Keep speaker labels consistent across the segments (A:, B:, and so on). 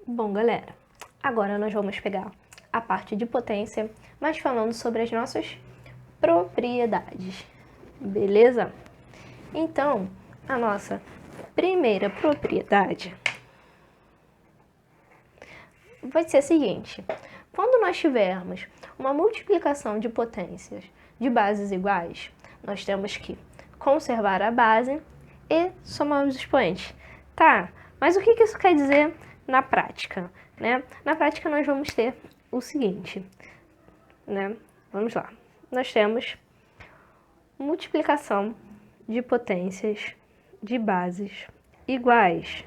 A: Bom, galera, agora nós vamos pegar a parte de potência, mas falando sobre as nossas propriedades, beleza? Então, a nossa primeira propriedade vai ser a seguinte: quando nós tivermos uma multiplicação de potências de bases iguais, nós temos que conservar a base e somar os expoentes. Tá, mas o que isso quer dizer na prática, né? Na prática nós vamos ter o seguinte, né? Vamos lá. Nós temos multiplicação de potências de bases iguais.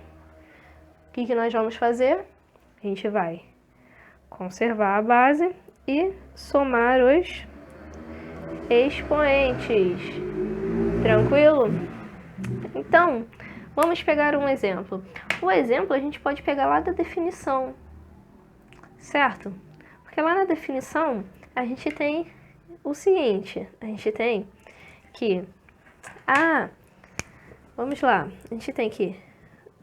A: O que nós vamos fazer? A gente vai conservar a base e somar os expoentes. Tranquilo? Então, vamos pegar um exemplo. O exemplo a gente pode pegar lá da definição, certo? Porque lá na definição a gente tem o seguinte, a gente tem que, vamos lá, a gente tem que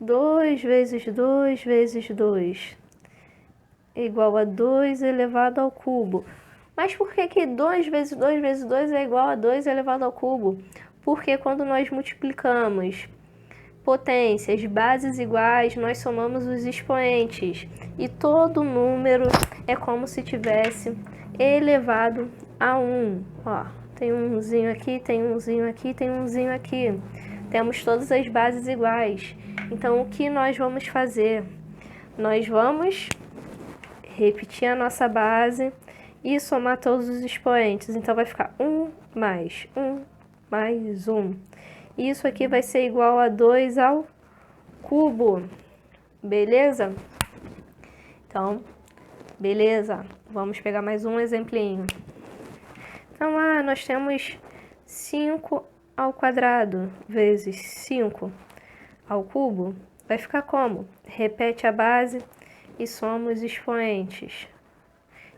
A: 2 vezes 2 vezes 2 é igual a 2 elevado ao cubo. Mas por que 2 vezes 2 vezes 2 é igual a 2 elevado ao cubo? Porque quando nós multiplicamos potências, bases iguais, nós somamos os expoentes. E todo número é como se tivesse elevado a 1. Ó, tem um umzinho aqui, tem um umzinho aqui, tem um umzinho aqui. Temos todas as bases iguais. Então, o que nós vamos fazer? Nós vamos repetir a nossa base e somar todos os expoentes. Então, vai ficar 1 mais 1 mais 1. Isso aqui vai ser igual a 2 ao cubo. Beleza? Então, beleza. Vamos pegar mais um exemplinho. Então, nós temos 5 ao quadrado vezes 5 ao cubo. Vai ficar como? Repete a base e soma os expoentes.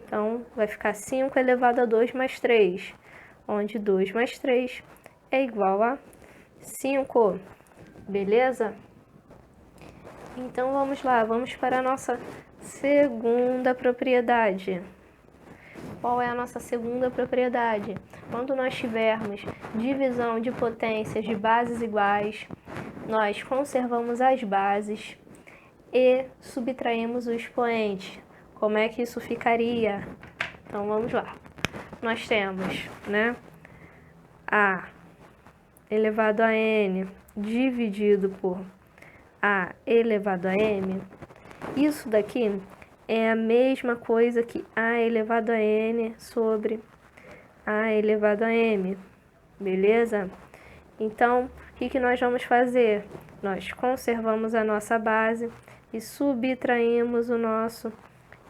A: Então, vai ficar 5 elevado a 2 mais 3, onde 2 mais 3 é igual a 5, beleza? Então, vamos lá, vamos para a nossa segunda propriedade. Qual é a nossa segunda propriedade? Quando nós tivermos divisão de potências de bases iguais, nós conservamos as bases e subtraímos o expoente. Como é que isso ficaria? Então, vamos lá. Nós temos, né, A elevado a N dividido por A elevado a M. Isso daqui é a mesma coisa que A elevado a N sobre A elevado a M. Beleza? Então, o que nós vamos fazer? Nós conservamos a nossa base e subtraímos o nosso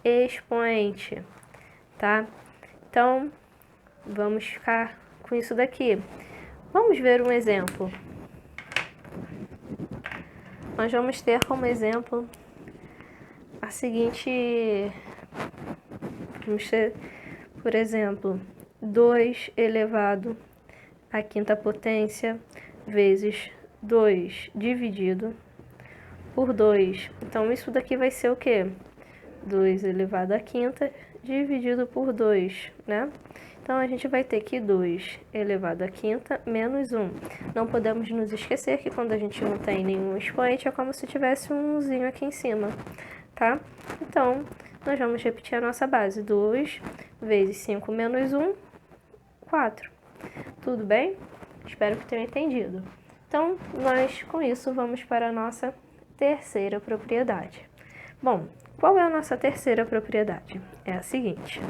A: expoente, tá? Então, vamos ficar com isso daqui. Vamos ver um exemplo. Nós vamos ter como exemplo a seguinte... Vamos ter, por exemplo, 2 elevado à quinta potência vezes 2 dividido por 2. Então, isso daqui vai ser o quê? 2 elevado à quinta dividido por 2, né? Então, a gente vai ter que 2 elevado à quinta menos 1. Não podemos nos esquecer que quando a gente não tem nenhum expoente, é como se tivesse um umzinho aqui em cima, tá? Então, nós vamos repetir a nossa base. 2 vezes 5 menos 1, 4. Tudo bem? Espero que tenham entendido. Então, nós, com isso, vamos para a nossa terceira propriedade. Bom, qual é a nossa terceira propriedade? É a seguinte.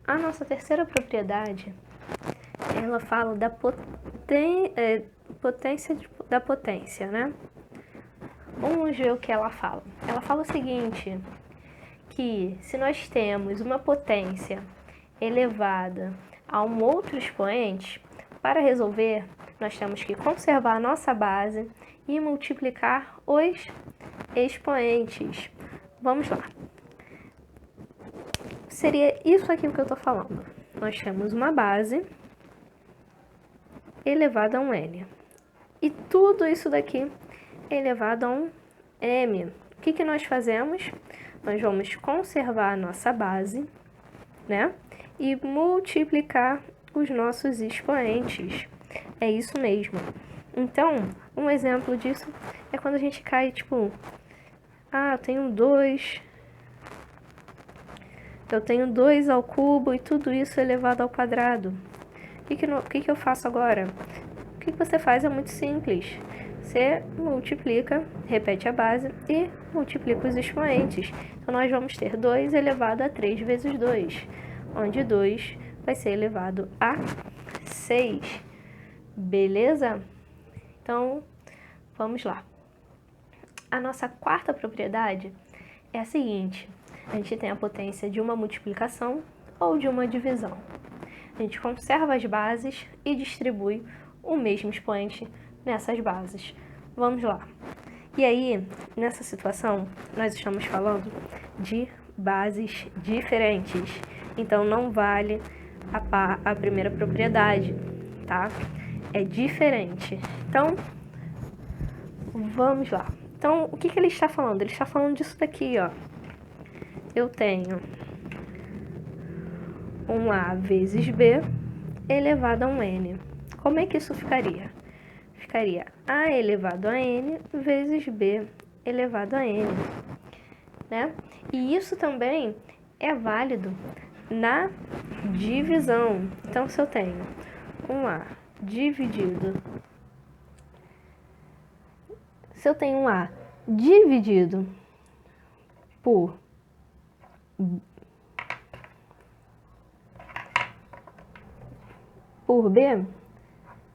A: A nossa terceira propriedade, ela fala da potência da potência, né? Vamos ver o que ela fala. Ela fala o seguinte, que se nós temos uma potência elevada a um outro expoente, para resolver, nós temos que conservar a nossa base e multiplicar os expoentes. Vamos lá. Seria isso aqui que eu estou falando. Nós temos uma base elevado a um n. E tudo isso daqui é elevado a um m. O que nós fazemos? Nós vamos conservar a nossa base, né? E multiplicar os nossos expoentes. É isso mesmo. Então, um exemplo disso é quando a gente cai, tipo, eu tenho 2. Eu tenho 2 ao cubo e tudo isso elevado ao quadrado. O que eu faço agora? O que você faz é muito simples. Você multiplica, repete a base e multiplica os expoentes. Então, nós vamos ter 2 elevado a 3 vezes 2, onde 2 vai ser elevado a 6. Beleza? Então, vamos lá. A nossa quarta propriedade é a seguinte. A gente tem a potência de uma multiplicação ou de uma divisão. A gente conserva as bases e distribui o mesmo expoente nessas bases. Vamos lá. E aí, nessa situação, nós estamos falando de bases diferentes. Então, não vale a primeira propriedade, tá? É diferente. Então, vamos lá. Então, o que ele está falando? Ele está falando disso daqui, ó. Eu tenho um A vezes B elevado a um N. Como é que isso ficaria? Ficaria A elevado a N vezes B elevado a N, né? E isso também é válido na divisão. Então, se eu tenho um A dividido... Se eu tenho um A dividido por B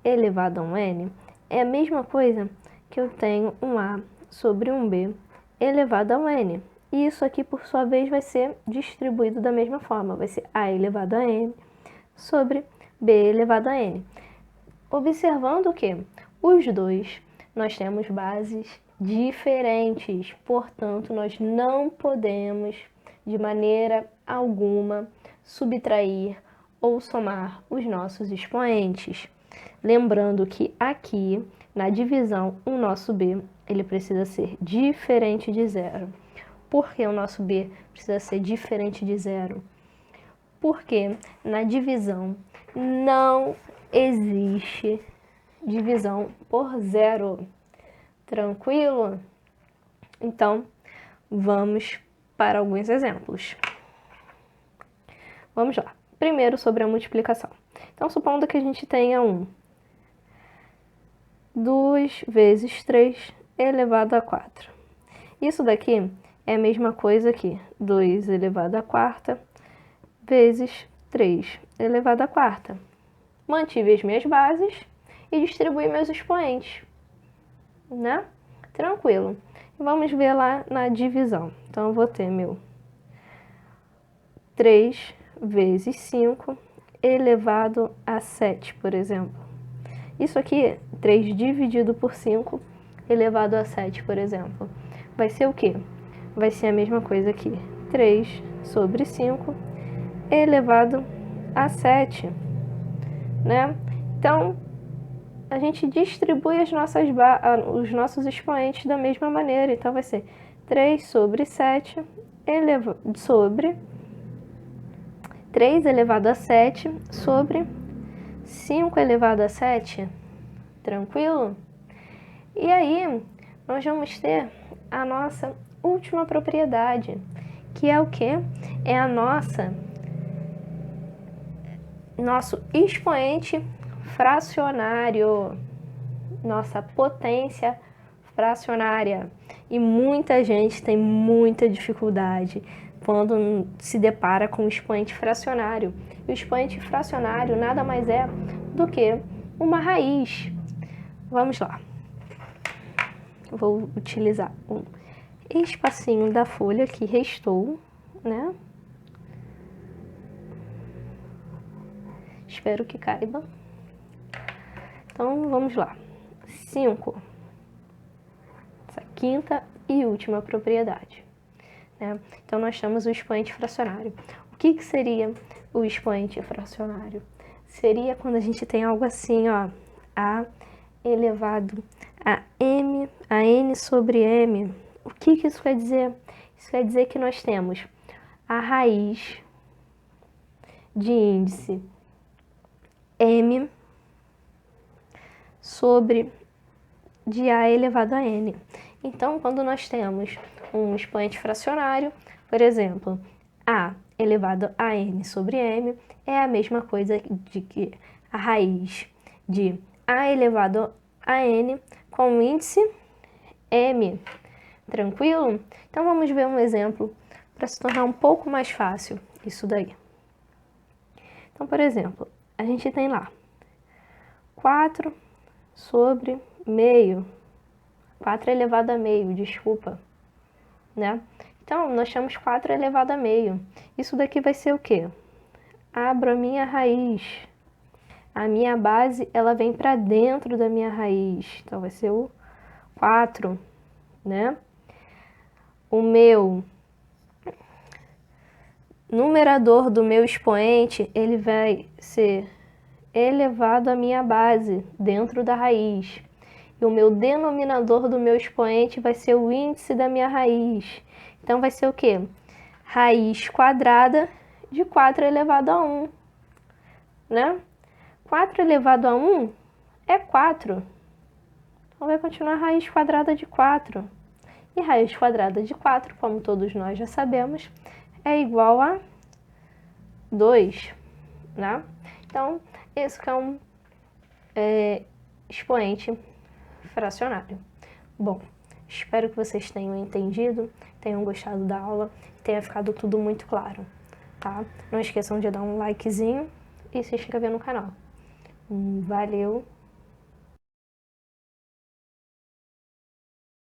A: elevado a um N, é a mesma coisa que eu tenho um A sobre um B elevado a um N. E isso aqui, por sua vez, vai ser distribuído da mesma forma. Vai ser A elevado a N sobre B elevado a N. Observando que os dois, nós temos bases diferentes. Portanto, nós não podemos, de maneira alguma, subtrair ou somar os nossos expoentes. Lembrando que aqui, na divisão, o nosso B, ele precisa ser diferente de zero. Por que o nosso B precisa ser diferente de zero? Porque na divisão não existe divisão por zero. Tranquilo? Então, vamos para alguns exemplos. Vamos lá. Primeiro, sobre a multiplicação. Então, supondo que a gente tenha 2 vezes 3 elevado a 4. Isso daqui é a mesma coisa que 2 elevado a quarta vezes 3 elevado a quarta. Mantive as minhas bases e distribuí meus expoentes, né? Tranquilo. Vamos ver lá na divisão. Então, eu vou ter meu 3 vezes 5 elevado a 7, por exemplo. Isso aqui, 3 dividido por 5 elevado a 7, por exemplo. Vai ser o quê? Vai ser a mesma coisa aqui. 3 sobre 5 elevado a 7, né? Então, a gente distribui os nossos expoentes da mesma maneira. Então, vai ser 3 sobre 7 sobre 3 elevado a 7 sobre 5 elevado a 7. Tranquilo? E aí, nós vamos ter a nossa última propriedade, que é o quê? É a nosso expoente fracionário, nossa potência fracionária. E muita gente tem muita dificuldade quando se depara com o expoente fracionário. E o expoente fracionário nada mais é do que uma raiz. Vamos lá. Vou utilizar um espacinho da folha que restou, né? Espero que caiba. Então, vamos lá. 5. Essa quinta e última propriedade, né? Então, nós temos o expoente fracionário. O que seria o expoente fracionário? Seria quando a gente tem algo assim, ó, A elevado a m, a n sobre m. O que que isso quer dizer? Isso quer dizer que nós temos a raiz de índice m sobre de a elevado a n. Então, quando nós temos um expoente fracionário, por exemplo, a elevado a n sobre m, é a mesma coisa de que a raiz de a elevado a n com o índice m. Tranquilo? Então, vamos ver um exemplo para se tornar um pouco mais fácil isso daí. Então, por exemplo, a gente tem lá 4 sobre meio, 4 elevado a meio, desculpa, né? Então, nós temos 4 elevado a meio. Isso daqui vai ser o quê? Abro a minha raiz. A minha base, ela vem para dentro da minha raiz. Então, vai ser o 4, né? O meu numerador do meu expoente, ele vai ser elevado à minha base, dentro da raiz. E o meu denominador do meu expoente vai ser o índice da minha raiz. Então, vai ser o quê? Raiz quadrada de 4 elevado a 1, né? 4 elevado a 1 é 4. Então, vai continuar raiz quadrada de 4. E raiz quadrada de 4, como todos nós já sabemos, é igual a 2, né? Então, esse que é um expoente fracionário. Bom, espero que vocês tenham entendido, tenham gostado da aula, tenha ficado tudo muito claro, tá? Não esqueçam de dar um likezinho e se inscrever no canal. Valeu!